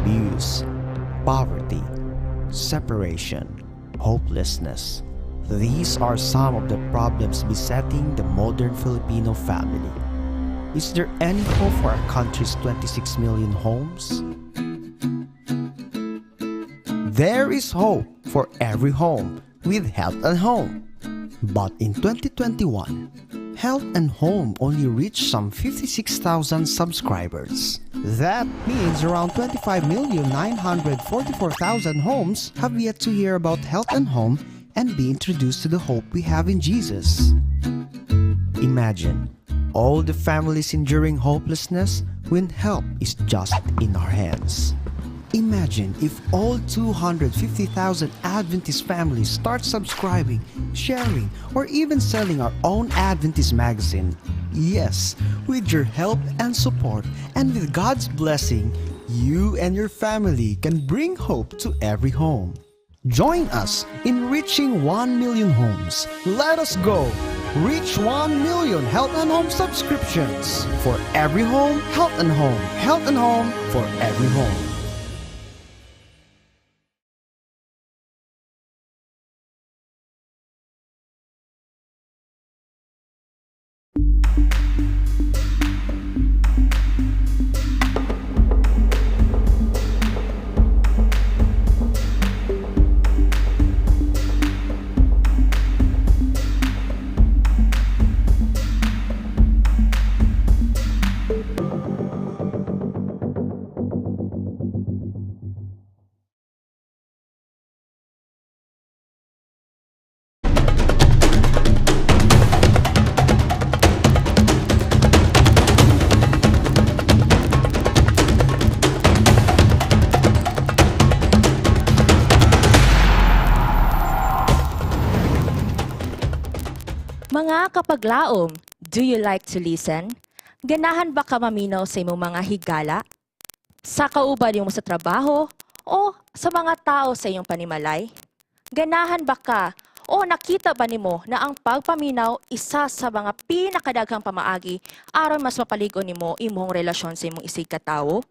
abuse, poverty, separation, hopelessness. These are some of the problems besetting the modern Filipino family. Is there any hope for our country's 26 million homes? There is hope for every home with Health and Home. But in 2021, Health and Home only reached some 56,000 subscribers. That means around 25,944,000 homes have yet to hear about Health and Home and be introduced to the hope we have in Jesus. Imagine all the families enduring hopelessness when help is just in our hands. Imagine if all 250,000 Adventist families start subscribing, sharing, or even selling our own Adventist magazine. Yes, with your help and support, and with God's blessing, you and your family can bring hope to every home. Join us in reaching 1 million homes. Let us go! Reach 1 million Health and Home subscriptions. For every home, Health and Home. Health and Home for every home. Mga kapaglaom, do you like to listen? Ganahan ba ka maminaw sa imong mga higala? Sa kauban mo sa trabaho o sa mga tao sa iyong panimalay? Ganahan ba ka o nakita ba nimo na ang pagpaminaw isa sa mga pinakadaghang pamaagi aron mas mapaligon nimo imong relasyon sa imong isig katawo?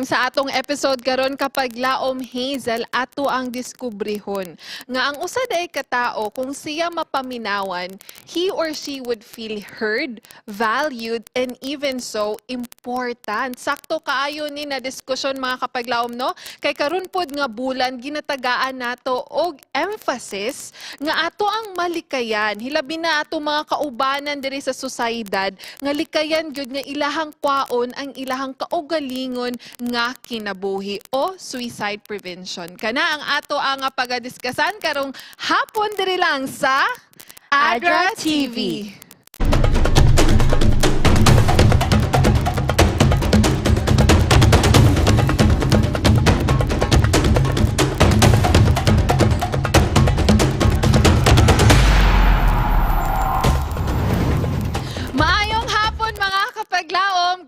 Sa atong episode karon kapag laom Hazel ato ang diskubrihon nga ang usa day katao kung siya mapaminawan, he or she would feel heard, valued, and even so important. Sakto kaayo ni na diskusyon mga kapaglaom no, kay karon pod nga bulan ginatagaan nato og emphasis nga ato ang malikayan, hilabi na ato mga kaubanan diri sa sosyedad, nga likayan gyud nga ilahang kwaon ang ilahang kaugalingon nga kinabuhi o suicide prevention. Kana ang ato ang pagadiskasan karong hapon diri lang sa ADRA TV.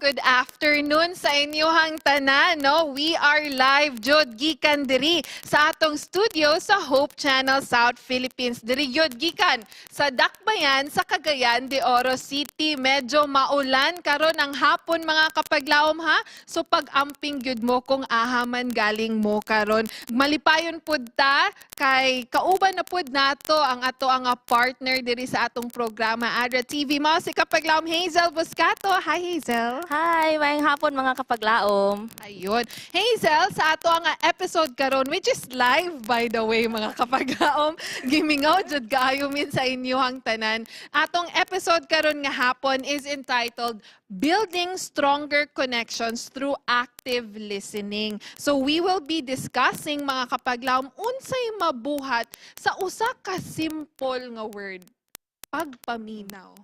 Good afternoon sa inyohang tanan, no? We are live jud gikan diri sa atong studio sa Hope Channel South Philippines. Diri jud gikan sa Dakbayan sa Cagayan de Oro City. Medyo maulan karon ang hapon mga kapaglaom ha. So pag-amping jud mo kung ahaman galing mo karon. Malipayon pud ta kay kauban na pud nato ang ato ang partner diri sa atong programa ADRA TV. Mao si kapaglaom Hazel Buscato. Hi Hazel. Hi, maayong hapon mga kapaglaom. Ayun. Hazel, sa ato ang episode karon which is live by the way mga kapaglaom. Gimingaw jud kaayo min sa inyohang tanan. Atong episode karon nga hapon is entitled Building Stronger Connections Through Active Listening. So we will be discussing mga kapaglaom unsay mabuhat sa usa ka simple nga word, pagpaminaw.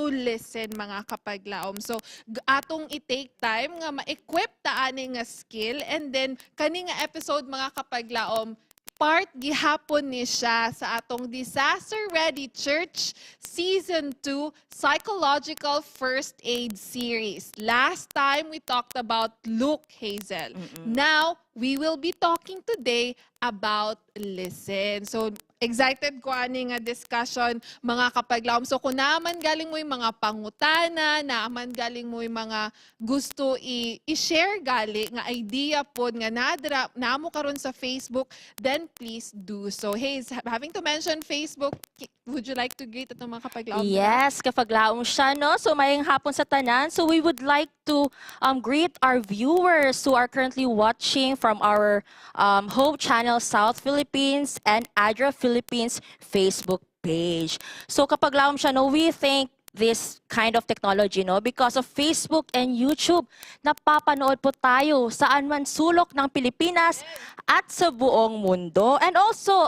To listen mga kapaglaom. So atong i-take time nga ma-equip ta ani nga skill, and then kani nga episode mga kapaglaom part gihapon ni siya sa atong Disaster Ready Church Season 2 Psychological First Aid Series. Last time we talked about Luke, Hazel. Now we will be talking today about listen. So excited ko ani nga discussion mga kapaglaom. So kung naman galing mo yung mga pangutana, naman galing mo yung mga gusto i-share gali nga idea pod nga namo karon sa Facebook, then please do so. Hey, having to mention Facebook, would you like to greet atong mga kapaglaom? Yes, kapaglaom siya, no? So, mayang hapon sa tanan. So, we would like to greet our viewers who are currently watching from our Hope Channel South Philippines and ADRA Philippines Facebook page. So, kapaglaom siya, no? We think this kind of technology, no? Because of Facebook and YouTube, napapanood po tayo saan man sulok ng Pilipinas at sa buong mundo. And also,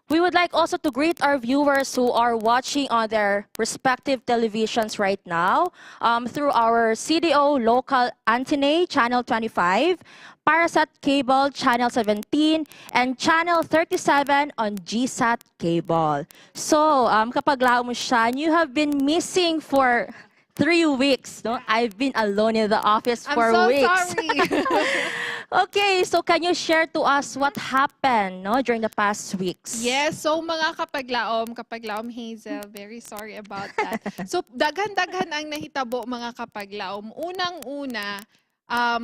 we would like also to greet our viewers who are watching on their respective televisions right now through our CDO local antennae, Channel 25, Parasat Cable, Channel 17, and Channel 37 on GSAT Cable. So, kapag lao mo siya, you have been missing for 3 weeks, no? I've been alone in the office for weeks. I'm so sorry. Okay, so can you share to us what happened, no, during the past weeks? Yes, so mga kapaglaom Hazel, very sorry about that. So daghan-daghan ang nahitabo mga kapaglaom. Unang-una,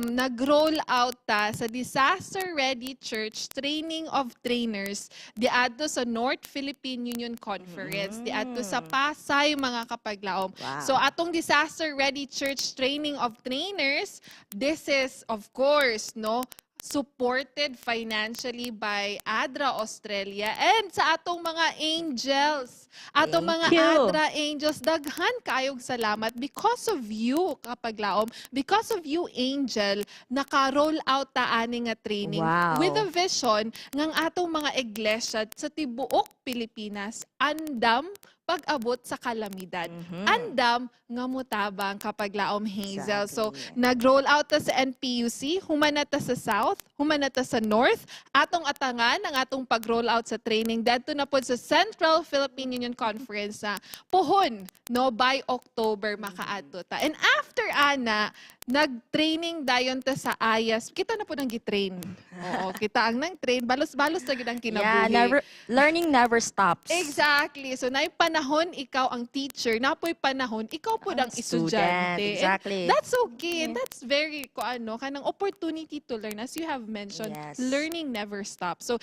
nag-roll out ta sa Disaster Ready Church Training of Trainers diadto sa North Philippine Union Conference, diadto sa Pasay mga kapaglaom. Wow. So atong Disaster Ready Church Training of Trainers, this is of course, no, supported financially by ADRA Australia and sa atong mga angels. Atong mga Thank you. ADRA angels, daghan kayog salamat because of you, kapaglaom. Because of you, angel, naka-roll out ta ani nga training Wow. with a vision ngang atong mga iglesia sa tibuok Pilipinas andam pag-abot sa kalamidad. Andam nga mutabang kapaglaom Hazel. So, Exactly. nag-roll out ta sa NPUC, humana ta sa South, humana ta sa North, atong atangan ang atong pag-roll out sa training. Dadto na po sa Central Philippine Union Conference na pohon, no, by October makaadto ta. And after ana, nag-training dayon ta sa AYAS. Kita na po nang gitrain. Oo, kita ang nang train. Balos-balos na gid ang Yeah, kinabuhi. learning never stops. Exactly. So, naay panahon, ikaw ang teacher. Napoy panahon, ikaw po ang Student, estudyante. exactly. And that's okay. And that's very, kanang opportunity to learn. As you have mentioned, Yes. learning never stops. So,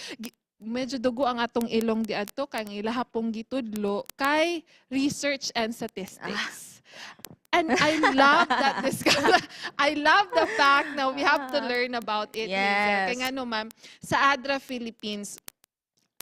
medyo dugo ang atong ilong di ato kay ang ilaha pong gitudlo kay research and statistics. And I love that discussion. I love the fact na we have to learn about it. Yes. Kaya nga no, ma'am, sa ADRA Philippines,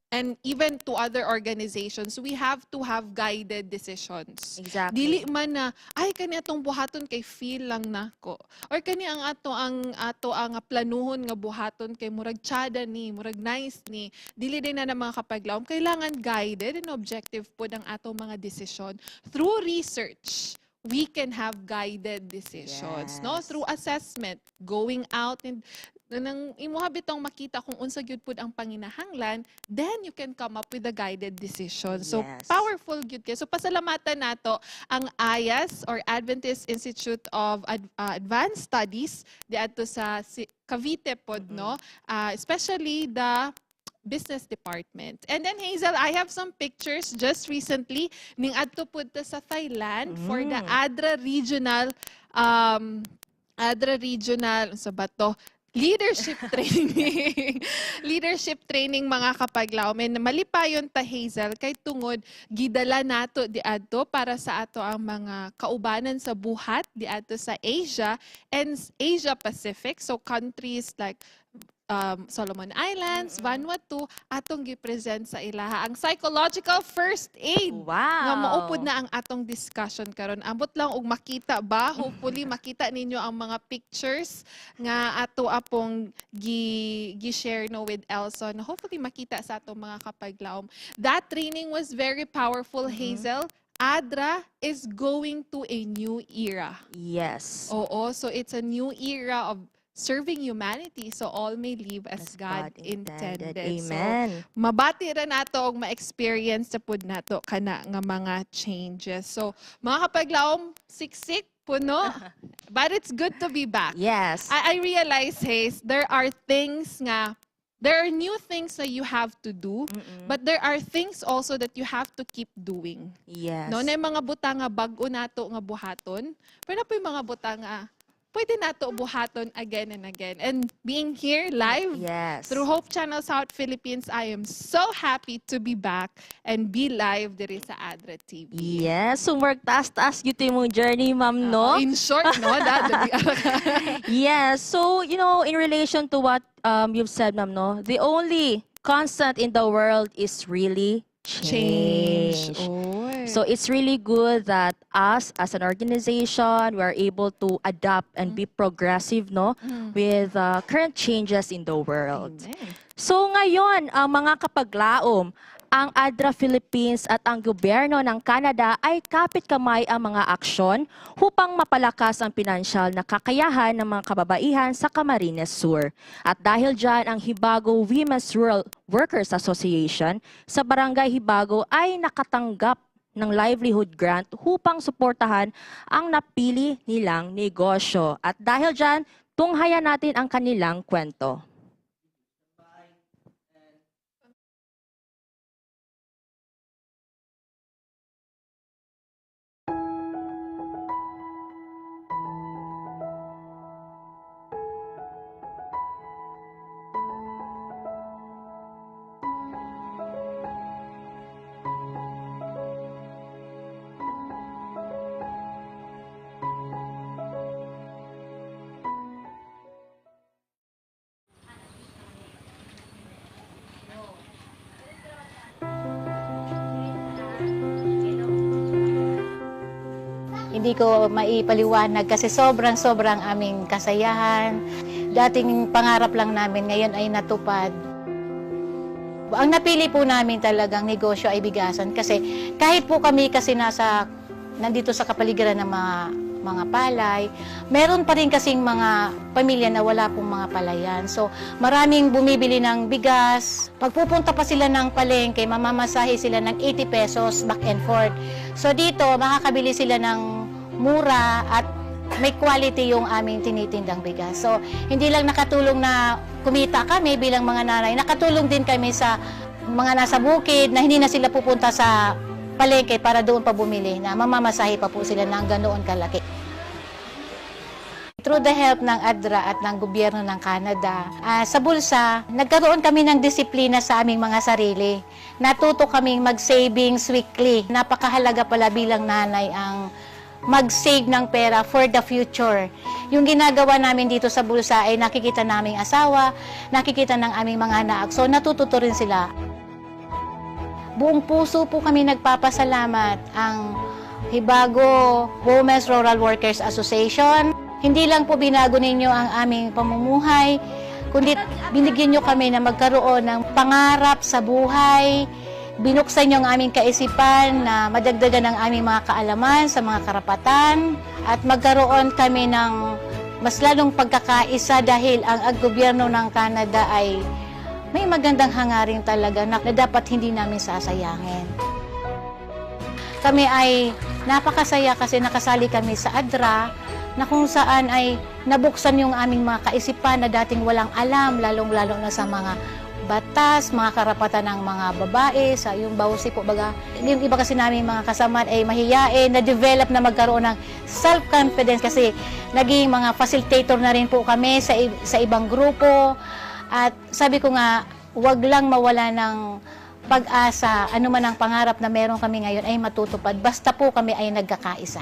and even to other organizations, we have to have guided decisions. Exactly. Dili man na, ay, kani atong buhaton kay feel lang nako. Or kani ang ato ang planuhon nga buhaton kay murag tsada ni, murag nice ni. Dili din na mga kapaglaom. Kailangan guided and objective po ng atong mga desisyon. Through research, we can have guided decisions, no? Yes. Through assessment, going out and nang imuha bitong makita kung unsa gyud pud ang panginahanglan, then you can come up with a guided decision. So Yes. powerful gyud kay. So pasalamatan nato ang AYAS or Adventist Institute of Advanced Studies diadto sa Cavite pod, no? Especially the business department. And then Hazel, I have some pictures just recently ning adto pud ta sa Thailand for the ADRA regional sa bato leadership training. Leadership training mga kapaglaom. And malipayon ta Hazel kay tungod gidala nato diadto para sa ato ang mga kaubanan sa buhat diadto sa Asia and Asia Pacific. So countries like Solomon Islands, Vanuatu, atong gi-present sa ilaha ang psychological first aid. Wow. Nga maupod na ang atong discussion karon. Ambot lang og makita ba, hopefully makita ninyo ang mga pictures nga ato apong gi-share no with Elson. Hopefully makita sa atong mga kapaglaom. That training was very powerful, Hazel. ADRA is going to a new era. Yes. Oo, so it's a new era of serving humanity so all may live as God intended. Amen. So, mabati ra nato og ma-experience sa pud nato kana nga mga changes. So, mga kapaglaom, siksik puno. But it's good to be back. Yes. I realize, Hayes, there are things nga there are new things that you have to do, but there are things also that you have to keep doing. Yes. No, na yung mga buta nga bago nato nga buhaton, pero na po yung mga buta nga pwede nato buhaton again and again. And being here live Yes. through Hope Channel South Philippines, I am so happy to be back and be live diri sa ADRA TV. Yes, sumurk taas-taas gitu yung journey, ma'am, no? In short, no, that Yes, so, you know, in relation to what you've said, ma'am, no, the only constant in the world is really change. So it's really good that us as an organization, we are able to adapt and be progressive, no, with current changes in the world. Amen. So ngayon, mga kapaglaom, ang ADRA Philippines at ang gobyerno ng Canada ay kapit-kamay ang mga aksyon upang mapalakas ang pinansyal na kakayahan ng mga kababaihan sa Camarines Sur. At dahil dyan, ang Hibago Women's Rural Workers Association sa Barangay Hibago ay nakatanggap ng livelihood grant upang suportahan ang napili nilang negosyo. At dahil dyan, tunghayan natin ang kanilang kwento. Hindi ko maipaliwanag kasi sobrang aming kasayahan. Dating pangarap lang namin, ngayon ay natupad. Ang napili po namin talagang negosyo ay bigasan kasi kahit po kami kasi nandito sa kapaligiran ng mga palay, meron pa rin kasing mga pamilya na wala pong mga palayan. So maraming bumibili ng bigas. Pagpupunta pa sila ng palengke, mamamasahe sila ng 80 pesos back and forth. So dito, makakabili sila ng mura at may quality yung aming tinitindang bigas. So, hindi lang nakatulong na kumita kami bilang mga nanay, nakatulong din kami sa mga nasa bukid na hindi na sila pupunta sa palengke para doon pa bumili, na mamamasahe pa po sila ng ganoon kalaki. Through the help ng ADRA at ng gobyerno ng Canada, sa bulsa, nagkaroon kami ng disiplina sa aming mga sarili. Natuto kaming mag-savings weekly. Napakahalaga pala bilang nanay ang mag-save ng pera for the future. Yung ginagawa namin dito sa bulsa ay nakikita naming asawa, nakikita ng aming mga anak. So natututo rin sila. Buong puso po kami nagpapasalamat ang Hibago Women's Rural Workers Association. Hindi lang po binago ninyo ang aming pamumuhay, kundi binigyan nyo kami na magkaroon ng pangarap sa buhay. Binuksan niyo ang aming kaisipan na madagdagan ang aming mga kaalaman sa mga karapatan at magkaroon kami ng mas lalong pagkakaisa dahil ang gobyerno ng Canada ay may magandang hangarin talaga na dapat hindi namin sasayangin. Kami ay napakasaya kasi nakasali kami sa ADRA na kung saan ay nabuksan yung aming mga kaisipan na dating walang alam, lalong-lalo na sa mga batas, mga karapatan ng mga babae, sa yung bawsi po baga. Yung iba kasi namin mga kasama ay mahiyain, na-develop na magkaroon ng self-confidence kasi naging mga facilitator na rin po kami sa ibang grupo. At sabi ko nga, wag lang mawala ng pag-asa, ano man ang pangarap na meron kami ngayon ay matutupad, basta po kami ay nagkakaisa.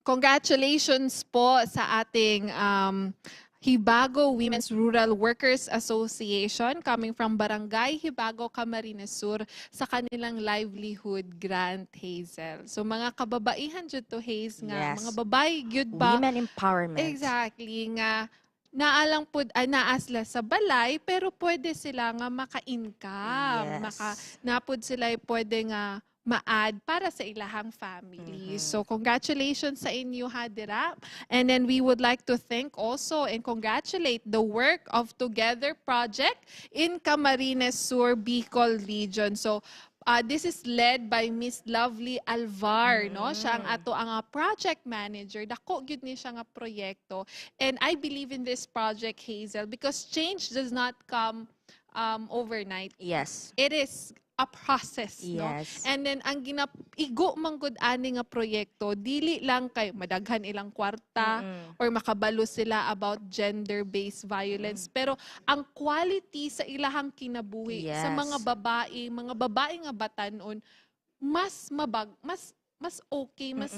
Congratulations po sa ating Hibago Women's Rural Workers Association coming from Barangay Hibago, Camarines Sur sa kanilang livelihood grant, Hazel. So mga kababaihan jud to, Hazel, nga Yes. mga babae gyud ba? Women empowerment. Exactly nga naalang pud naasla sa balay pero pwede sila nga maka-income. Yes. Napud sila pwede nga ma-add para sa ilahang family. So congratulations sa inyo, ADRA. And then we would like to thank also and congratulate the work of Together Project in Camarines Sur, Bicol Region. So this is led by Miss Lovely Alvar, no? Siya ang ato ang project manager. Dako gyud ni siya nga proyekto. And I believe in this project, Hazel, because change does not come overnight. Yes. It is a process, no? Yes. And then ang igo manggod ani nga proyekto, dili lang kay madaghan ilang kwarta or makabalo sila about gender-based violence, pero ang quality sa ilahang kinabuhi sa mga babae nga batanon mas okay, mas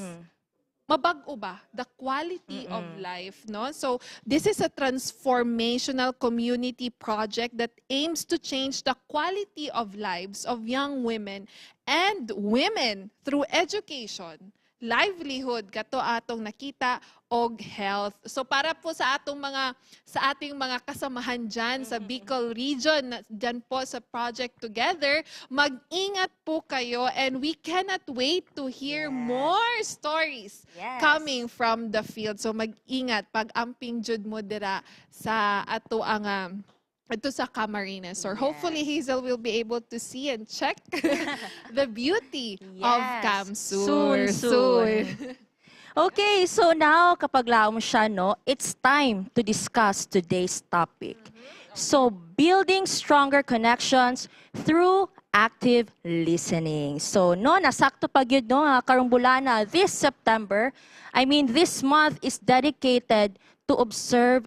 mabag-o ba the quality of life, no? So this is a transformational community project that aims to change the quality of lives of young women and women through education, livelihood, kato atong nakita, og health. So para po sa ating mga kasamahan dyan sa Bicol Region, dyan po sa Project Together, mag-ingat po kayo and we cannot wait to hear more stories coming from the field. So mag-ingat pag amping jud mo dira sa ato ang ito sa Camarines. Or hopefully Hazel will be able to see and check the beauty of Camsur soon. Okay, so now kapag laom siya, no, it's time to discuss today's topic. So, building stronger connections through active listening. So, no, nasakto pag yun, no, karong bulana, this September, this month is dedicated to observe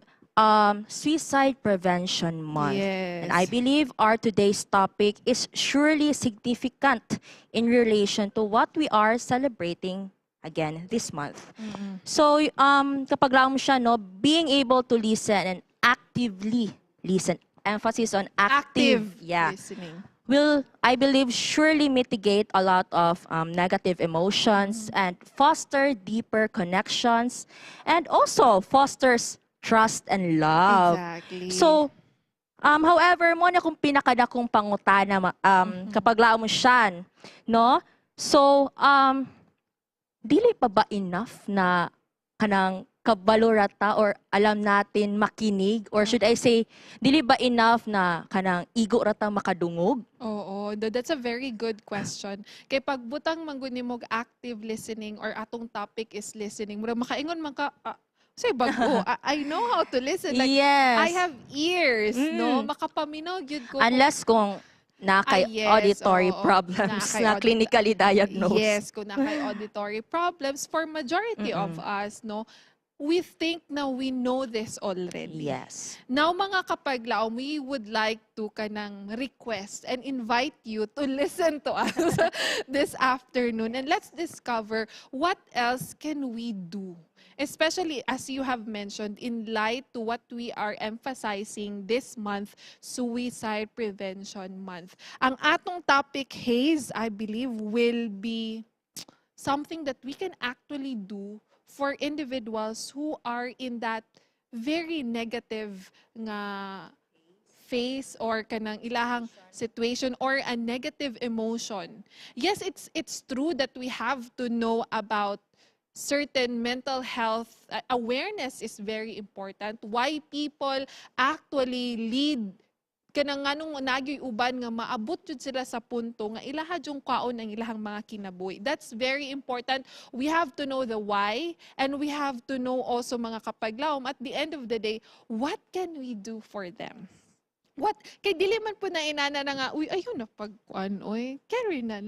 Suicide Prevention Month. Yes. And I believe our today's topic is surely significant in relation to what we are celebrating again this month. So kapag lang siya, no, being able to listen and actively listen, emphasis on active listening, will, I believe, surely mitigate a lot of negative emotions and foster deeper connections and also fosters trust and love. Exactly. So however, mo na kung pinakadakong pangutana kapag laom siya, no? So dili pa ba enough na kanang kabalorata or alam natin makinig, or should I say dili ba enough na kanang igo rata makadungog? Oo, that's a very good question. Kay pagbutang manggod nimog active listening or atong topic is listening, mura makaingon man ka say bago, I know how to listen. Like, I have ears, no? Makapaminaw gyud ko. Unless kung na kay auditory problems na clinically diagnosed. Yes, kung na kay auditory problems, for majority of us, no, we think na we know this already. Yes. Now, mga kapaglaom, we would like to kanang request and invite you to listen to us this afternoon. And let's discover what else can we do. Especially as you have mentioned, in light to what we are emphasizing this month, Suicide Prevention Month. Ang atong topic, Hayes, I believe, will be something that we can actually do for individuals who are in that very negative nga phase or kanang ilahang situation or a negative emotion. Yes, it's true that we have to know about certain mental health awareness is very important. Why people actually lead kanang nganong nagyoy uban nga maabot jud sila sa punto nga ilaha jung kaon ang ilahang mga kinabuhi. That's very important. We have to know the why and we have to know also mga kapaglaom at the end of the day, what can we do for them? What kay dili man po na inana na nga uy ayun na pagkuan oy carry na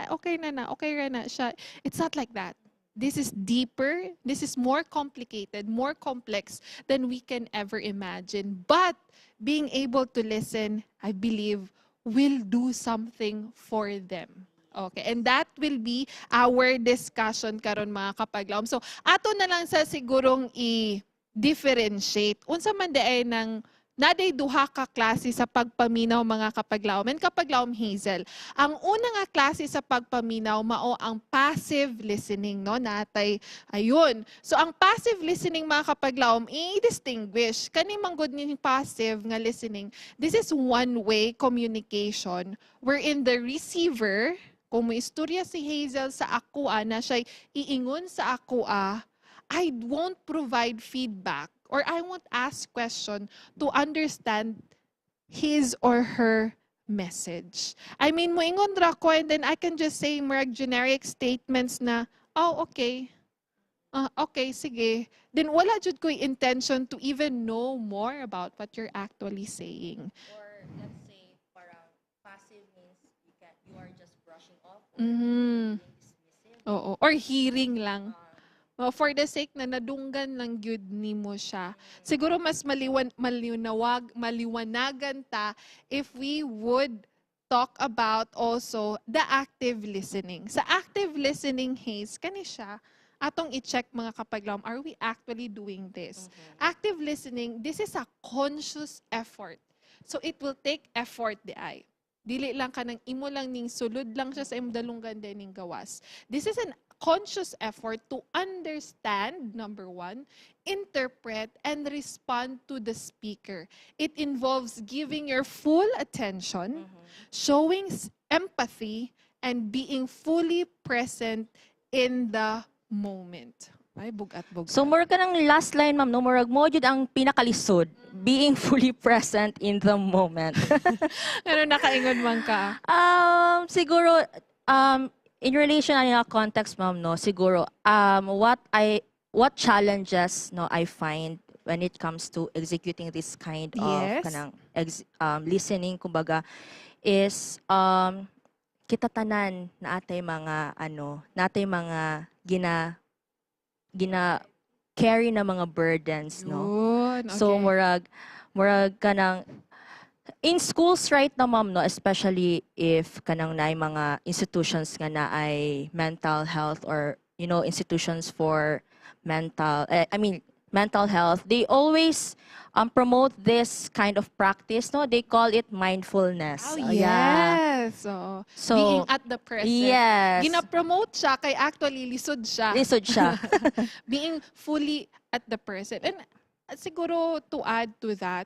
okay ra na siya. It's not like that. This is deeper, this is more complicated, more complex than we can ever imagine. But being able to listen, I believe, will do something for them. Okay, and that will be our discussion karon mga kapaglaom. So, ato na lang sa sigurong i-differentiate. Unsa man ay ng naday duha ka klase sa pagpaminaw mga kapaglaom. And kapaglaom Hazel, ang una nga klase sa pagpaminaw mao ang passive listening, no? Natay ayun. So ang passive listening mga kapaglaom i-distinguish kani manggod ning passive nga listening. This is one-way communication wherein the receiver kung may istorya si Hazel sa akua na siya iingon sa akua, I won't provide feedback or I won't ask question to understand his or her message. I mean, moingon ra ko and then I can just say more generic statements na, oh, okay. Okay, sige. Then wala jud ko'y intention to even know more about what you're actually saying. Or let's say, parang passive means you are just brushing off or Mhm. being dismissive. Oo. Or hearing lang. For the sake na nadunggan lang gyud nimo siya. Siguro mas maliwanagan ta if we would talk about also the active listening. Sa active listening, Hayes, kani siya, atong i-check mga kapaglaom, are we actually doing this? Active listening, this is a conscious effort. So it will take effort di ay. Dili lang ka nang imo lang ning sulod lang siya sa imong dalunggan din ning gawas. This is an conscious effort to understand, number one, interpret, and respond to the speaker. It involves giving your full attention, showing empathy, and being fully present in the moment. Ay, bugat-bugat. So, more ka ng last line, ma'am, no? Murag mo jud ang pinakalisod, being fully present in the moment. Ano nakaingon man ka? Siguro, in relation na context, ma'am, no, siguro, what challenges, no, I find when it comes to executing this kind of Yes. kanang listening, kumbaga, is kita tanan na atay mga natay mga gina carry na mga burdens, no. Yun, So okay. murag kanang in schools right na, ma'am, no, especially if kanang naay mga institutions nga na ay mental health or institutions for mental health, they always promote this kind of practice, no. They call it mindfulness. Oh, Yeah. yes. Oo. So Being at the present. yes. Gina-promote siya kay actually lisod siya. Lisod siya. Being fully at the present. And siguro to add to that,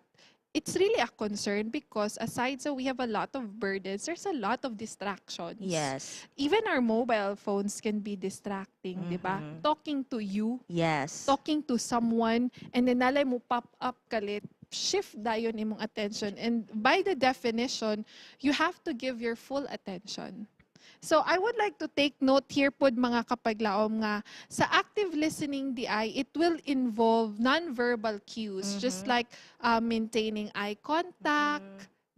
it's really a concern because aside so we have a lot of burdens, there's a lot of distractions. Yes. Even our mobile phones can be distracting, di ba? Talking to you, Yes. talking to someone, and then nalay mo pop up kalit, shift dayon imong attention. And by the definition, you have to give your full attention. So I would like to take note here pod mga kapaglaom nga sa active listening it will involve non-verbal cues, just like maintaining eye contact,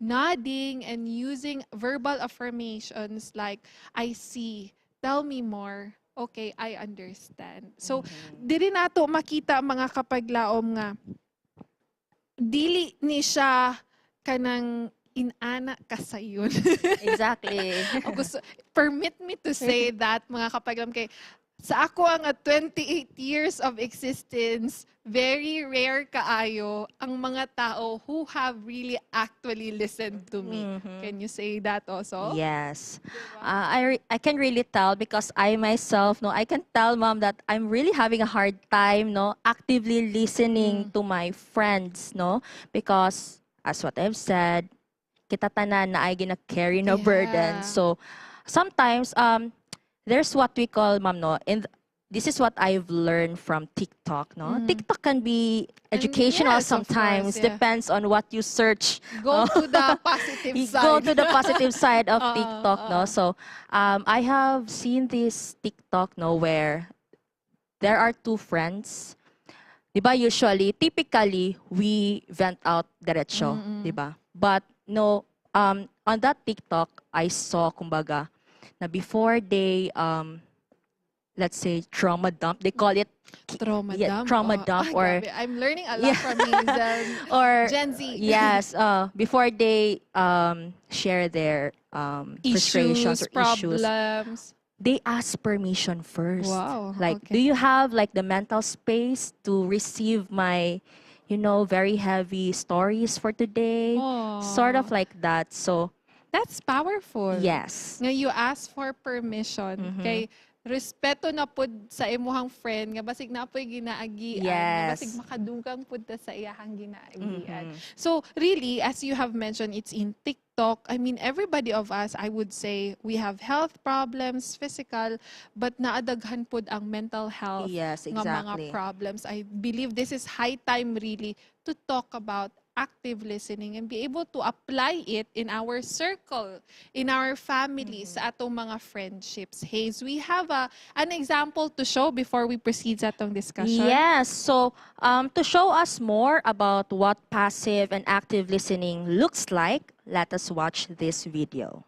nodding, and using verbal affirmations like, I see, tell me more, okay, I understand. So dili nato makita mga kapaglaom nga dili ni siya kanang inana kasayon. Exactly. O gusto, permit me to say that, mga kapaglaom, kay sa ako ang 28 years of existence, very rare kaayo ang mga tao who have really actually listened to me. Can you say that also? Yes. I can really tell because I myself, no, I can tell, ma'am, that I'm really having a hard time, no, actively listening to my friends, no, because as what I've said, kita tanan na ay gina-carry na burden. So sometimes there's what we call, ma'am, no, this is what I've learned from TikTok, no. TikTok can be educational yes, of sometimes, course, yeah. depends on what you search. Go to the positive You side. go to the positive side of TikTok, no. So I have seen this TikTok, no, where there are two friends. Diba, typically, we vent out diretso, diba? But no, on that TikTok, I saw, kumbaga, na before they, let's say, trauma dump, they call it Trauma dump. trauma dump, Ay, or grabe. I'm learning a lot from Hazel. or Gen Z. yes, before they share their frustrations Issues, or issues, problems. they ask permission first. Wow, Like, okay. do you have like the mental space to receive my, very heavy stories for today? Aw. Sort of like that. So, That's powerful. yes. Nga you ask for permission. Kay respeto na pud sa imuhang friend nga basig na po'y ginaagian. Nga Yes. basig makadugang pud ta sa iyahang ginaagian. So really, as you have mentioned, it's in TikTok. talk, I mean, everybody of us, I would say, we have health problems, physical, but naadaghan pod ang mental health Yes, nga mga exactly. problems. I believe this is high time really to talk about active listening and be able to apply it in our circle, in our families, sa atong mga friendships. Hayes, we have an example to show before we proceed sa atong discussion. Yes. So, to show us more about what passive and active listening looks like, let us watch this video.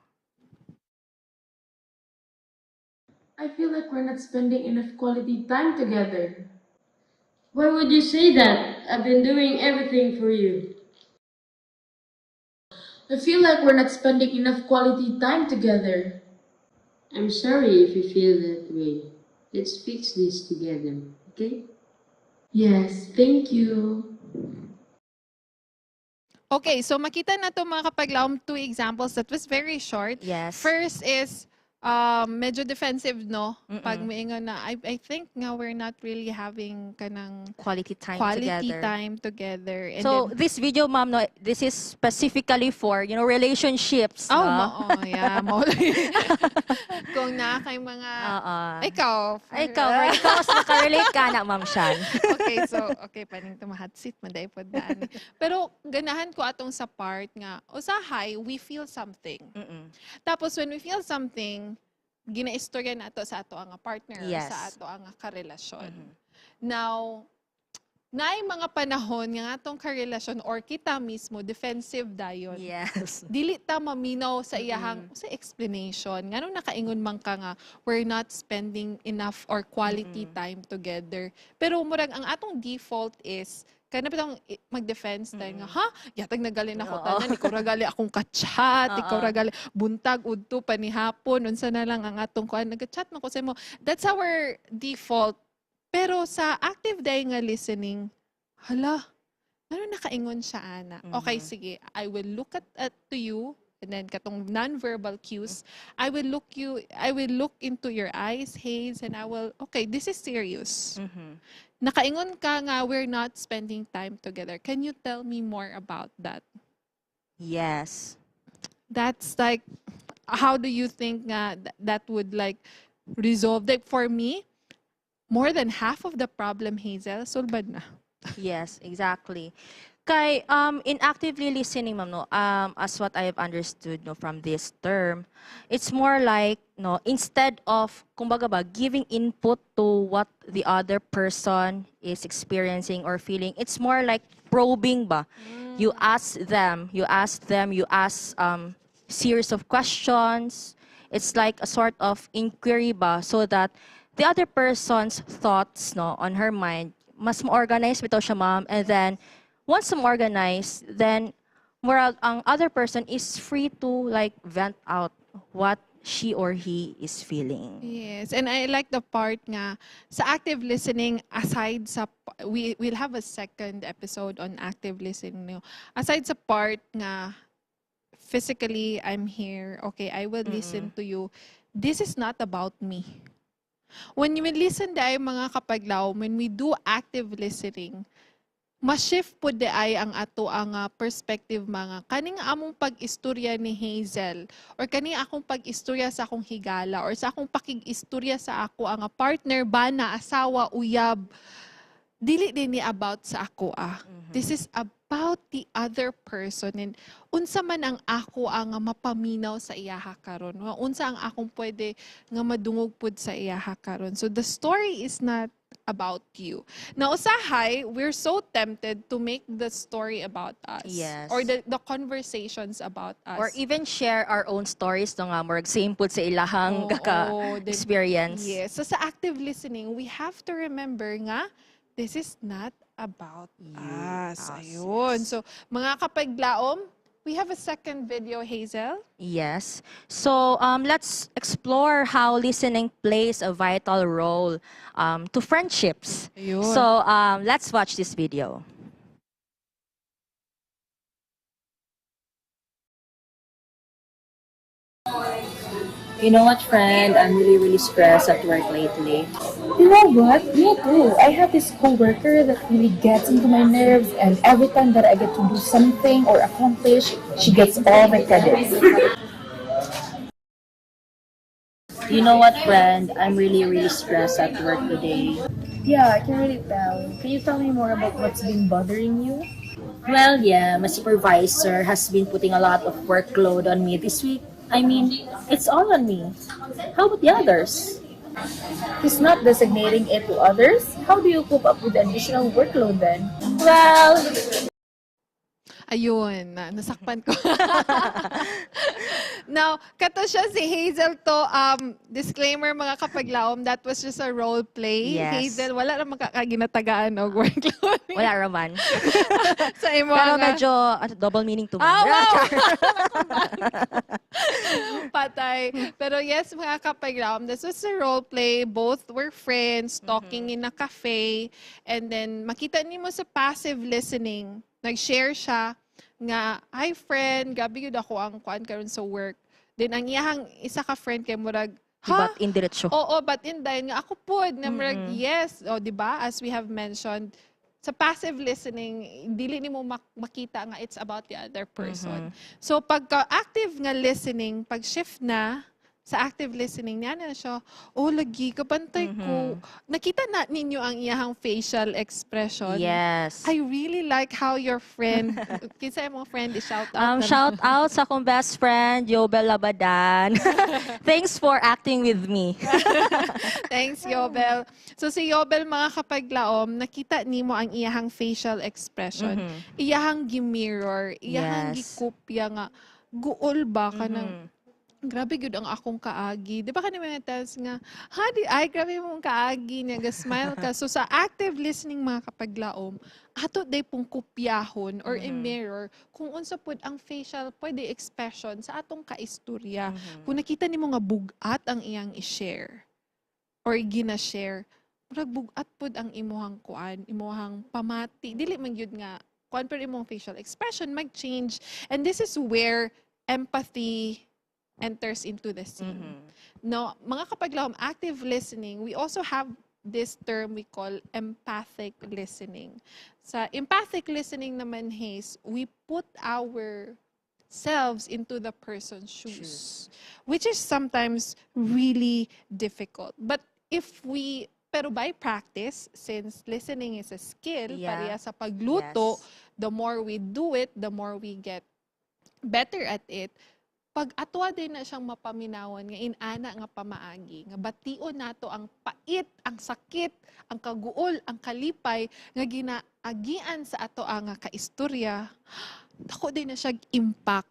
I feel like we're not spending enough quality time together. Why would you say that? I've been doing everything for you. I feel like we're not spending enough quality time together. I'm sorry if you feel that way. Let's fix this together, okay? Yes, thank you. Okay, so makita na to mga kapaglaom, two examples that was very short. Yes. First is medyo defensive, no? Pag maingon na, I think nga we're not really having kanang Quality time quality together. time together. And So, then, this video, ma'am, no, this is specifically for, relationships. oh, no? yeah. Kung na kay mga, ikaw. Ikaw mas makarelate ka na, ma'am Shan. Okay, so, paning tumahatsit, maday po daan. Pero, ganahan ko atong sa part nga, usahay, we feel something. Tapos, when we feel something, ginaistorya na ato sa ato ang partner, Yes. sa ato ang karelasyon. Now, naay mga panahon nga atong karelasyon or kita mismo, defensive dayon. Yes. Dili ta maminaw sa iyahang sa explanation. Ngano nakaingon man ka nga we're not spending enough or quality time together. Pero murag ang atong default is kana bitang mag-defense tayo nga, ha? Yatag nagali na ko tanan, ikaw ragali akong ka-chat, ikaw ragali buntag udto panihapon, unsa na lang ang atong kuan nag-chat man ko sa mo. That's our default. Pero sa active day nga listening, hala, ano nakaingon siya, ana? Okay, sige, I will look to you, and then katong non-verbal cues, I will look into your eyes, Hayes, and I will, okay, this is serious. Nakaingon ka nga, we're not spending time together. Can you tell me more about that? Yes. That's like, how do you think nga that would like resolve? Like for me, more than half of the problem, Hazel, sulbad na. Yes, exactly. Kay in actively listening, ma'am, no, as what I have understood, no, from this term, it's more like, no, instead of kumbaga ba giving input to what the other person is experiencing or feeling, it's more like probing ba. You ask them, you ask series of questions. It's like a sort of inquiry ba, so that the other person's thoughts, no, on her mind, mas ma-organize bitaw siya, ma'am, and then once organized, then ang other person is free to like vent out what she or he is feeling. Yes, and I like the part nga sa active listening, aside sa we'll have a second episode on active listening. No? Aside sa part nga physically I'm here, okay, I will listen to you. This is not about me. When you listen day mga kapaglaw, when we do active listening, ma-shift po di ay ang ato ang perspective mga kaning among pag-istorya ni Hazel or kaning akong pag-istorya sa akong higala or sa akong pakig-istorya sa ako ang partner, bana, asawa, uyab. Dili din ni about sa ako This is about the other person and unsa man ang ako ang mapaminaw sa iyaha karon. Unsa ang akong pwede nga madungog pud sa iyaha karon. So the story is not about you. Now, usahay, we're so tempted to make the story about us. Yes. Or the conversations about us. Or even share our own stories, no nga, more same po sa ilahang experience. Yes. So sa active listening, we have to remember nga, this is not about us. Ayun. Yes. So, mga kapaglaom, we have a second video, Hazel. Yes. So let's explore how listening plays a vital role to friendships. Ayun. So let's watch this video. You know what, friend? I'm really stressed at work lately. You know what? Me too. I have this coworker that really gets into my nerves, and every time that I get to do something or accomplish, she gets all the credit. You know what, friend? I'm really stressed at work today. Yeah, I can really tell. Can you tell me more about what's been bothering you? Well, yeah, my supervisor has been putting a lot of workload on me this week. I mean, it's all on me. How about the others? He's not designating it to others. How do you cope up with the additional workload then? Well, Ayun, nasakpan ko. Now, kato siya si Hazel to, disclaimer mga kapaglaom, that was just a role play. Yes. Hazel, wala na makaginatagaan og workload. Wala raman. Sa imo Pero nga. medyo double meaning to me. Wow! Patay. Pero yes, mga kapaglaom, this was a role play. Both were friends, talking in a cafe. And then, makita niyo mo sa passive listening, nag-share siya nga, hi friend, gabi yun ako ang kuan karon sa work. Then ang iyahang isa ka friend kay murag, ha? But indiretso. Oo, but in dahil nga ako pod na murag, yes, o di ba? As we have mentioned, sa passive listening, dili nimo makita nga it's about the other person. So pagka active nga listening, pag shift na sa active listening niya na siya, oh lagi kabantay ko. Nakita na ninyo ang iyahang facial expression. Yes. I really like how your friend, kinsa yung mga friend i-shout out. Shout out sa akong best friend, Yobel Labadan. Thanks for acting with me. Thanks, Yobel. So si Yobel, mga kapaglaom, nakita nimo ang iyahang facial expression. Iyahang gimirror, iyahang Yes. gikopya nga, guol ba ka ng, grabe gyud ang akong kaagi. Di ba ka naman times nga, ha, ay, grabe mong kaagi niya, smile ka. So sa active listening mga kapaglaom, ato day pong kopyahon or i-mirror kung unsa pod ang facial pwede expression sa atong kaistorya. Kung nakita nimo nga bugat ang iyang i-share or gina-share, murag bugat pod ang imuhang kuan, imuhang pamati. Dili man gyud nga kuan pero imong facial expression mag-change. And this is where empathy enters into the scene. No, mga kapaglaom, active listening, we also have this term we call empathic listening. Sa empathic listening naman, Hayes, we put ourselves into the person's shoes, which is sometimes really difficult. But pero by practice, since listening is a skill, pareha sa pagluto, the more we do it, the more we get better at it. Pag atwa din na siyang mapaminawan nga inana nga pamaagi, nga bation nato ang pait, ang sakit, ang kaguol, ang kalipay nga ginaagian sa ato ang kaistorya, dako din na siya impact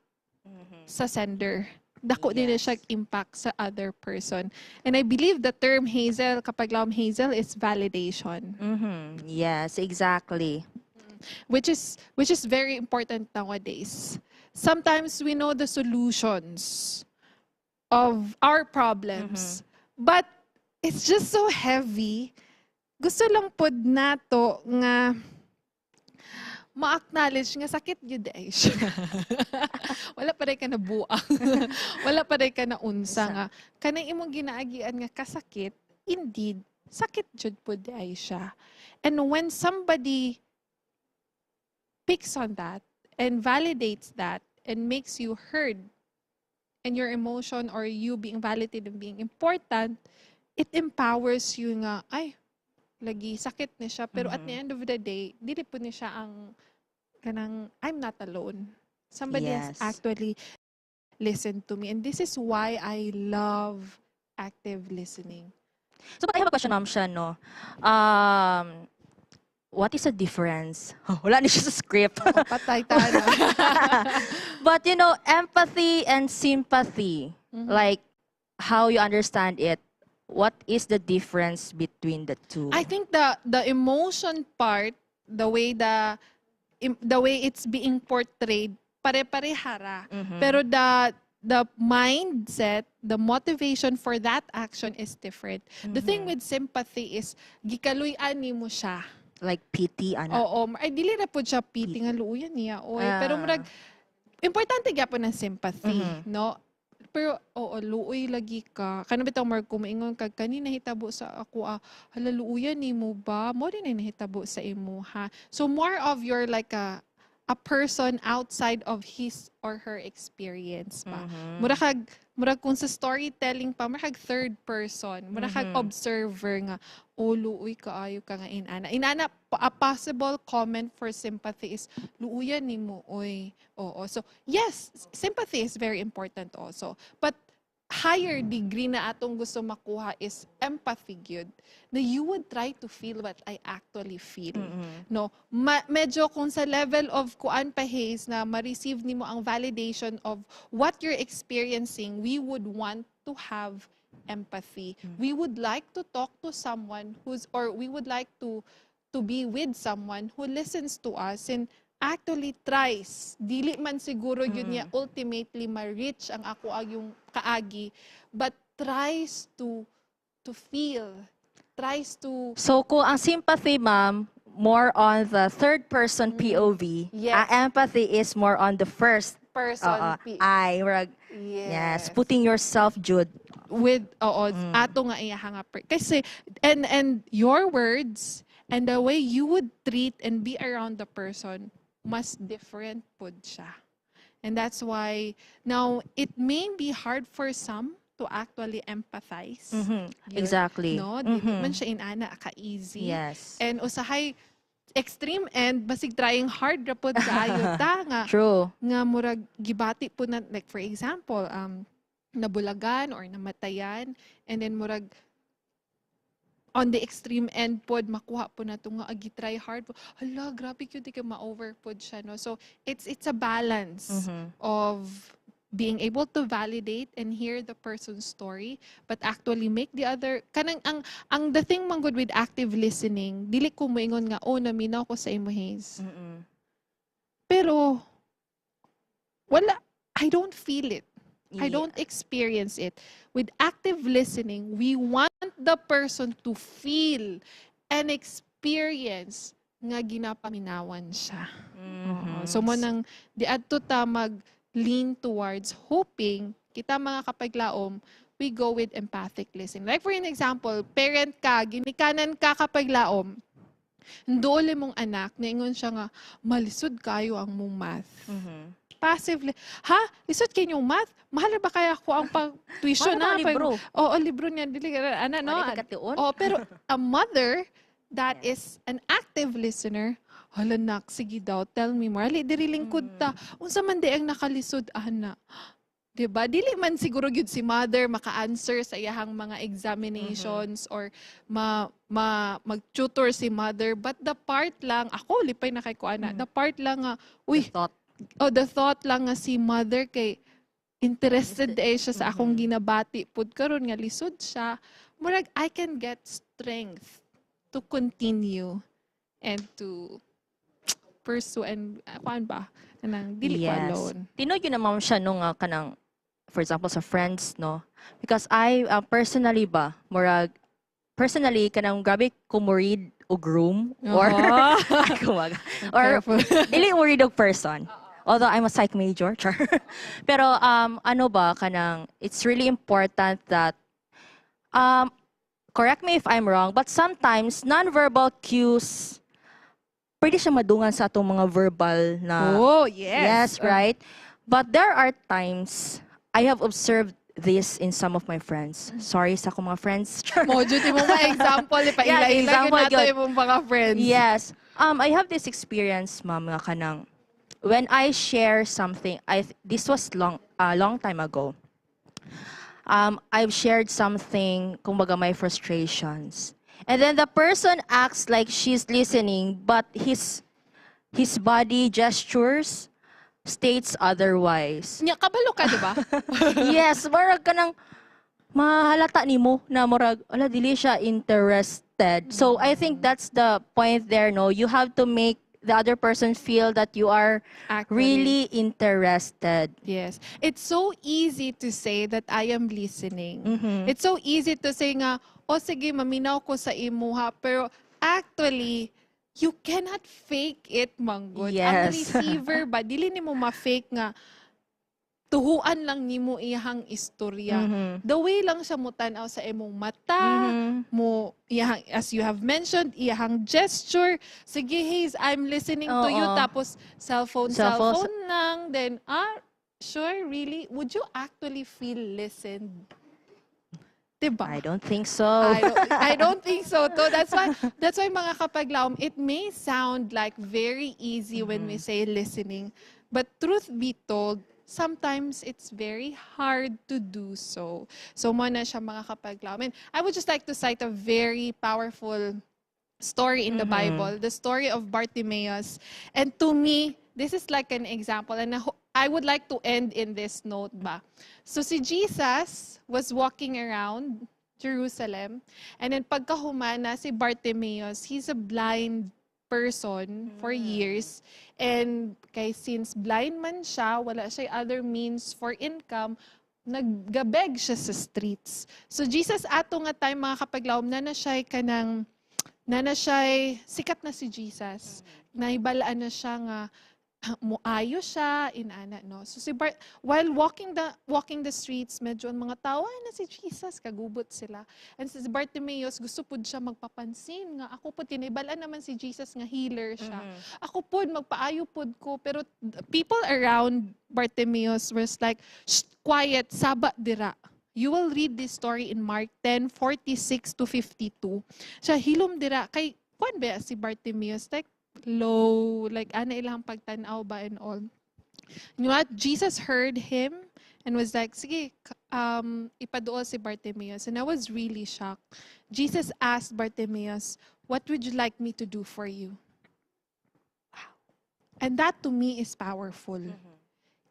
sa sender. Dako din na siya impact sa other person. And I believe the term Hazel, kapag lang Hazel, is validation. Yes, exactly. Which is very important nowadays. Sometimes we know the solutions of our problems, but it's just so heavy. Gusto lang pod nato nga ma-acknowledge nga sakit yun ay siya. Wala pa rin ka na buang. Wala pa rin ka na unsa nga. Kanang imong ginaagian nga kasakit, indeed, sakit jud pod ay siya. And when somebody picks on that, and validates that and makes you heard and your emotion or you being validated and being important, it empowers you nga, ay, lagi sakit ni siya. Pero at the end of the day, dili po ni siya ang kanang, I'm not alone. Somebody has actually listened to me. And this is why I love active listening. So, but I have a question, Ma'am Shan, no? What is the difference? Wala ni siya sa script. Patay tayo. But you know, empathy and sympathy, like how you understand it, what is the difference between the two? I think the emotion part, the way it's being portrayed, pare-parehara. Pero the mindset, the motivation for that action is different. The thing with sympathy is gikaluy-an nimo siya. Like pity, ana. Oo, ay dili na po siya pity nga luuyan niya. Oy, pero murag importante gyapon ang sympathy, no? pero oo, luoy lagi ka. Kana bitaw Mark, kumaingon kag kanina hitabo sa ako, hala luoyan nimo ba? Mo din ay nahitabo sa imo ha. So more of your like a person outside of his or her experience pa. Murag kung sa storytelling pa, murag third person, murag observer nga, luoy kaayo ka nga inana. Inana, a possible comment for sympathy is, luuyan ni mo, oy. Oo. So, yes, sympathy is very important also. But higher degree na atong gusto makuha is empathy gyud, na you would try to feel what I actually feel. No, medyo kung sa level of kuan pa Haze na ma-receive nimo ang validation of what you're experiencing, we would want to have empathy. We would like to talk to someone we would like to be with someone who listens to us and actually tries. Dili man siguro yun niya ultimately ma-reach ang ako yung kaagi, but tries to feel, tries to... So kung ang sympathy, ma'am, more on the third person POV, Yes. ang empathy is more on the first person yes, putting yourself, Jude. With ato nga iyaha nga kasi and your words and the way you would treat and be around the person mas different pod siya. And that's why now it may be hard for some to actually empathize. Exactly. No, di man siya inana ka-easy. Yes. And usahay extreme end basig trying hard ra pod kaayo ta nga. True. Nga murag gibati po na, like for example, nabulagan or namatayan, and then murag on the extreme end pod makuha po na nga agi try hard po. Hala, grabe cute ka ma-over pod siya, no? So it's a balance of being able to validate and hear the person's story, but actually make the other kanang ang the thing man good with active listening, dili ko moingon nga naminaw ko sa imo Haze. Pero wala, I don't feel it. I don't experience it. With active listening, we want the person to feel and experience nga ginapaminawan siya. So mo nang di adto ta mag-lean towards hoping kita mga kapaglaom, we go with empathic listening. Like for an example, parent ka, ginikanan ka kapaglaom, ndole mong anak, naingon siya nga, malisod kayo ang mong math. Passively, lisod kayo yung math? Mahal ba kaya ko ang pag-tuition na? Libro. Oo, libro niya. No? Pero a mother that is an active listener, hala nak, sige daw, tell me more. Diri lingkod ta. Unsa man di ang nakalisod, ana. Diba? Dili man siguro yun si mother maka-answer sa iyahang mga examinations or mag-tutor si mother. But the part lang, ako lipay na kay ko, ana, the part lang nga, the thought lang nga si mother kay interested siya sa akong ginabati pud karon nga lisod siya, murag I can get strength to continue and to pursue and kuan ba kanang dili ko alone. Tinoy yun naman siya nung kanang for example sa friends, no, because I personally kanang grabe ko mo read og room or or dili mo read og person. Although I'm a psych major, pero ano ba kanang it's really important that correct me if I'm wrong, but sometimes non-verbal cues pwede siya madungan sa atong mga verbal na yes, right? But there are times I have observed this in some of my friends. Sorry sa akong mga friends. Mo jud mo mga example ipaila-ila nato imong mga friends. Yes. I have this experience, ma'am, nga kanang when I share something, this was long time ago. I've shared something, kumbaga my frustrations. And then the person acts like she's listening, but his body gestures states otherwise. Nya kabalo ka, di ba? Yes, murag ka nang mahalata nimo na murag ala dili siya interested. So I think that's the point there, no. You have to make the other person feel that you are really interested. Yes. It's so easy to say that I am listening. It's so easy to say nga, sige, maminaw ko sa imo ha. Pero actually, you cannot fake it, manggod. Yes. Ang receiver ba, dili ni mo ma-fake nga, tuhuan lang nimo iyang istorya. The way lang siya mo tanaw sa imong mata, mo iyang, as you have mentioned, iyang gesture. Sige, Hayes, I'm listening to you. Tapos cellphone lang. Then, sure, really? Would you actually feel listened? Diba? I don't think so. I don't think so too. That's why mga kapaglaom, it may sound like very easy when we say listening, but truth be told, sometimes it's very hard to do so. So mo na siya mga kapaglaom. And I would just like to cite a very powerful story in the Bible, the story of Bartimaeus. And to me, this is like an example, and I would like to end in this note ba. So si Jesus was walking around Jerusalem, and then pagkahumana si Bartimaeus, he's a blind person for years, and since blind man siya, wala siya other means for income, naggabeg siya sa streets. So Jesus ato nga time mga kapaglaom na siya kanang sikat na si Jesus. Naibalaan na siya nga muayo siya inana no. So si while walking the streets, medyo ang mga tawa na si Jesus, kagubot sila. And si Bartimaeus gusto pud siya magpapansin nga ako pud tinaibalaan naman si Jesus nga healer siya. Ako pud magpaayo pud ko, pero people around Bartimaeus was like, shh, quiet, saba dira. You will read this story in Mark 10:46 to 52. Siya hilom dira kay kuan ba si Bartimaeus, like low, like ana ilang pagtanaw ba and all. You know what? Jesus heard him and was like, sige, ipaduol si Bartimaeus. And I was really shocked. Jesus asked Bartimaeus, what would you like me to do for you? Wow. And that to me is powerful.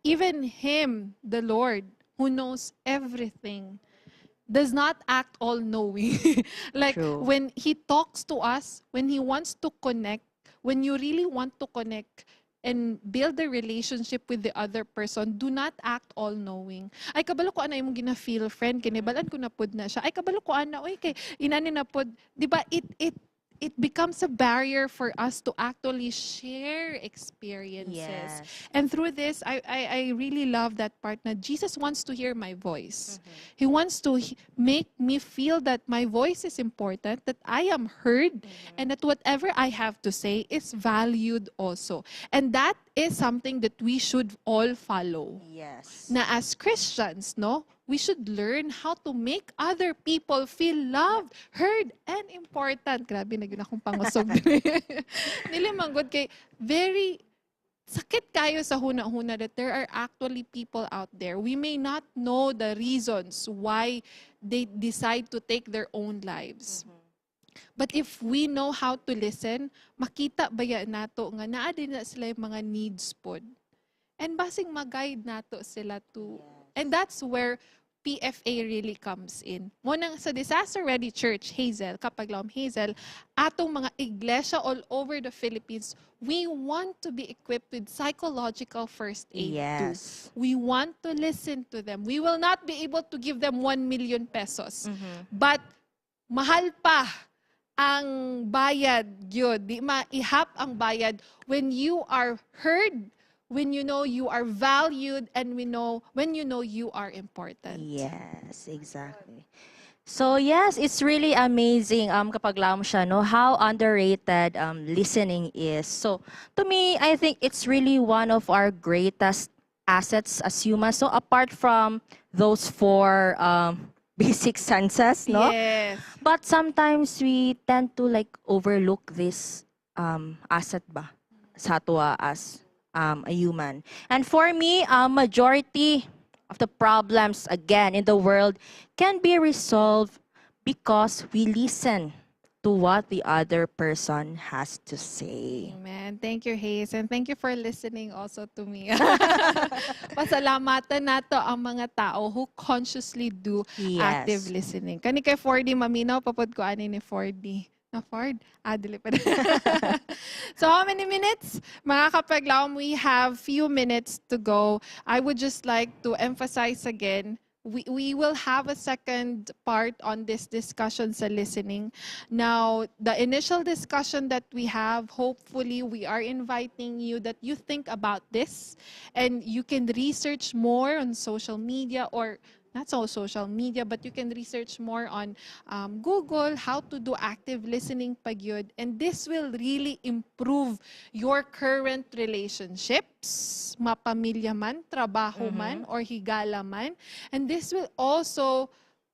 Even him, the Lord, who knows everything, does not act all-knowing. Like True. when He talks to us, when He wants to connect, when you really want to connect and build a relationship with the other person, do not act all-knowing. Ay, kabalo ko ana imong gina-feel, friend, kinibalan ko na pod na siya. Ay, kabalo ko ana, oy, kay inani na pod. Diba, it becomes a barrier for us to actually share experiences. Yes. And through this, I really love that part na Jesus wants to hear my voice. He wants to make me feel that my voice is important, that I am heard, and that whatever I have to say is valued also. And that is something that we should all follow. Yes. Na as Christians, no, we should learn how to make other people feel loved, heard, and important. Grabe, na yun akong pangusog. Nilimanggod kay very sakit kayo sa huna-huna that there are actually people out there. We may not know the reasons why they decide to take their own lives. But if we know how to listen, makita baya nato nga naa din na sila yung mga needs pod. And basing mag-guide nato sila to. And that's where PFA really comes in. Munang sa Disaster Ready Church, Hazel, Kapaglaom Hazel, atong mga iglesia all over the Philippines, we want to be equipped with psychological first aid too. We want to listen to them. We will not be able to give them 1 million pesos. But mahal pa ang bayad gyud. Di maihap ang bayad when you are heard, when you know you are valued, and when you know you are important. Yes, exactly. So yes, it's really amazing kapag lam siya, no, how underrated listening is. So to me, I think it's really one of our greatest assets as humans. So apart from those four basic senses, no? Yes. But sometimes we tend to like overlook this asset ba sa ato as a human. And for me, majority of the problems again in the world can be resolved because we listen to what the other person has to say. Amen. Thank you, Hayes. And thank you for listening also to me. Pasalamatan nato ang mga tao who consciously do active listening. Kani kay 4D, maminaw, papod ko ani ni 4D. Na Ford? Dili pa. So how many minutes? Mga kapaglaom, we have few minutes to go. I would just like to emphasize again, we will have a second part on this discussion sa listening. Now, the initial discussion that we have, hopefully we are inviting you that you think about this and you can research more on social media, or not so social media, but you can research more on Google how to do active listening pagyud. And this will really improve your current relationships, mapamilya man, trabaho man, or higala man. And this will also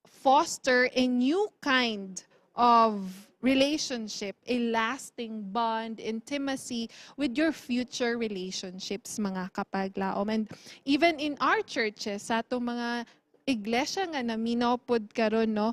foster a new kind of relationship, a lasting bond, intimacy with your future relationships, mga kapaglaom. And even in our churches, sa itong mga iglesia nga naminaw pod karon, no,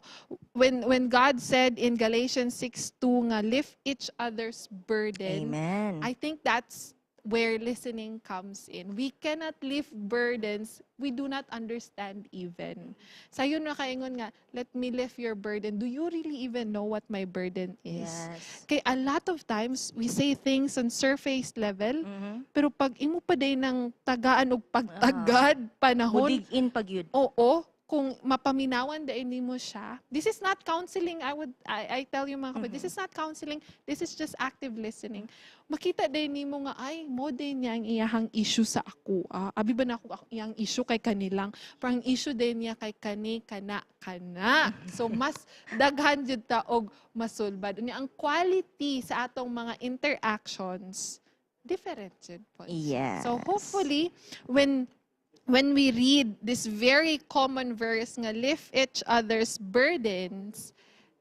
when God said in Galatians 6:2 nga lift each other's burden. Amen. I think that's where listening comes in. We cannot lift burdens we do not understand even. Sayo na kaingon nga, let me lift your burden. Do you really even know what my burden is? Yes. Kay a lot of times we say things on surface level, pero pag imo pa day ng tagaan og pagtagad panahon, Budig in pagyud. oo, kung mapaminawan dahil mo siya. This is not counseling. I tell you mga kapatid, this is not counseling. This is just active listening. Makita din mo nga, ay, mo din niya ang iyahang issue sa ako. Abi ba na ako iyang issue kay kanilang? Parang issue din niya kay kana. So, mas daghan jud ta og masulbad. Ang quality sa atong mga interactions, different jud po. Yes. So, hopefully, when we read this very common verse nga lift each other's burdens,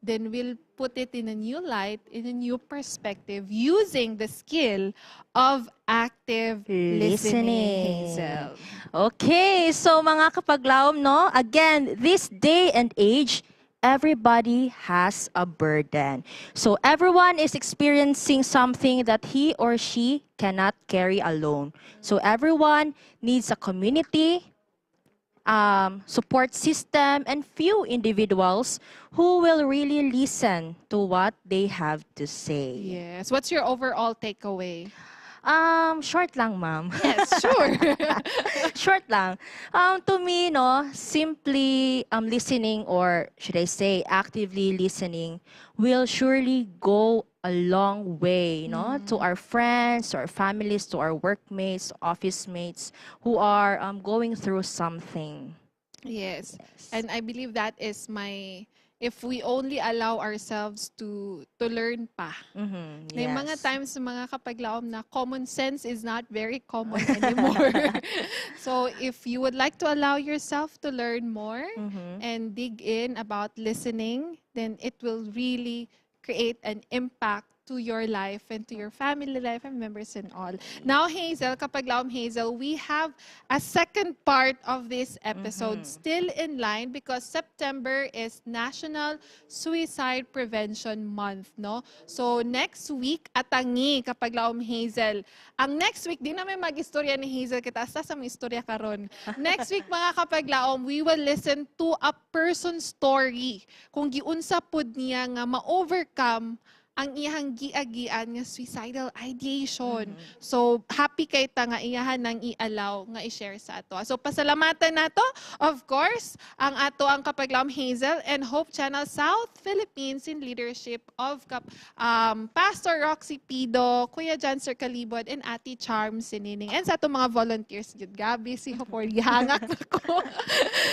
then we'll put it in a new light, in a new perspective, using the skill of active listening. Hazel. Okay, so mga kapaglaom, no? Again, this day and age, everybody has a burden. So everyone is experiencing something that he or she cannot carry alone. So everyone needs a community, support system, and few individuals who will really listen to what they have to say. Yes. What's your overall takeaway? Short lang, ma'am. Yes, sure. Short lang. To me, no, simply listening, or should I say actively listening, will surely go a long way, no, to our friends, to our families, to our workmates, office mates who are going through something. Yes. And I believe that is if we only allow ourselves to learn pa. May mga times sa mga kapaglaom na common sense is not very common anymore. So if you would like to allow yourself to learn more and dig in about listening, then it will really create an impact to your life and to your family life and members and all. Now, Hazel, kapaglaom Hazel, we have a second part of this episode still in line because September is National Suicide Prevention Month, no? So, next week, atangi kapaglaom Hazel. Ang next week, di namin mag-istorya ni Hazel, kita sa mga istorya karon. Next week, mga kapaglaom, we will listen to a person's story. Kung giunsa pud niya nga ma-overcome ang iyahang giagian nga suicidal ideation. So, happy kay ta nga iyahan nang i-allow nga i-share sa ato. So, pasalamatan nato, of course, ang ato ang kapaglaom Hazel and Hope Channel South Philippines in leadership of Pastor Roxy Pido, Kuya John Sir Calibod, and Ate Charm Sinining. And sa ato mga volunteers, Jud Gabi, si Hopori, hangak ako.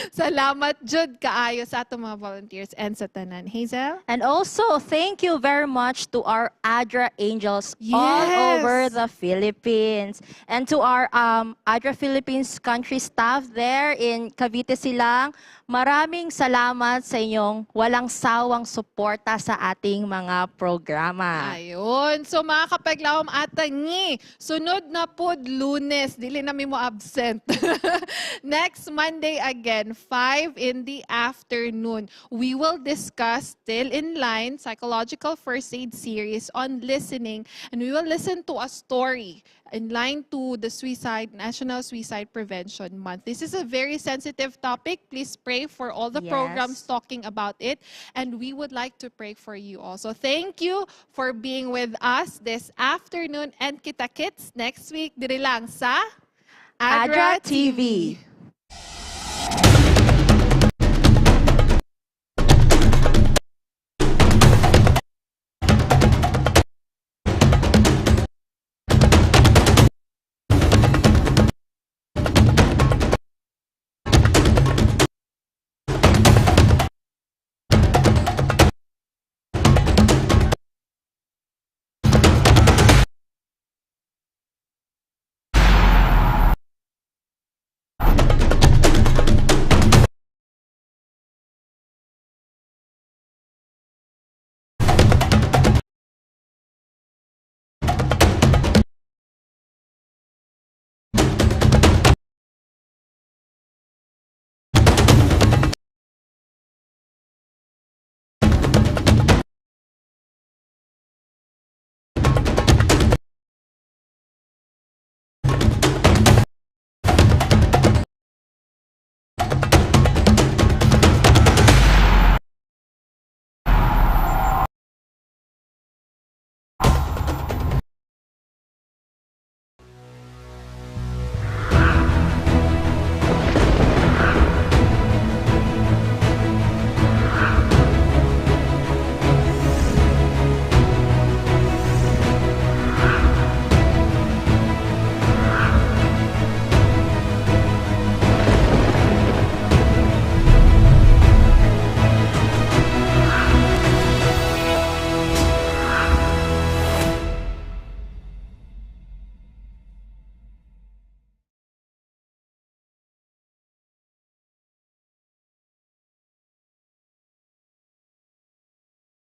Salamat, Jud, kaayo sa ato mga volunteers and sa tanan. Hazel? And also, thank you very much to our ADRA angels all over the Philippines. And to our ADRA Philippines country staff there in Cavite Silang, maraming salamat sa inyong walang sawang suporta sa ating mga programa. Ayun. So mga kapaglaom atangi, sunod na pod Lunes, dili namin mo absent. Next Monday again, 5 in the afternoon. We will discuss still in line psychological first aid series on listening, and we will listen to a story in line to the National Suicide Prevention Month. This is a very sensitive topic. Please pray for all the programs talking about it, and we would like to pray for you also. Thank you for being with us this afternoon, and kita-kits next week diri lang sa ADRA TV.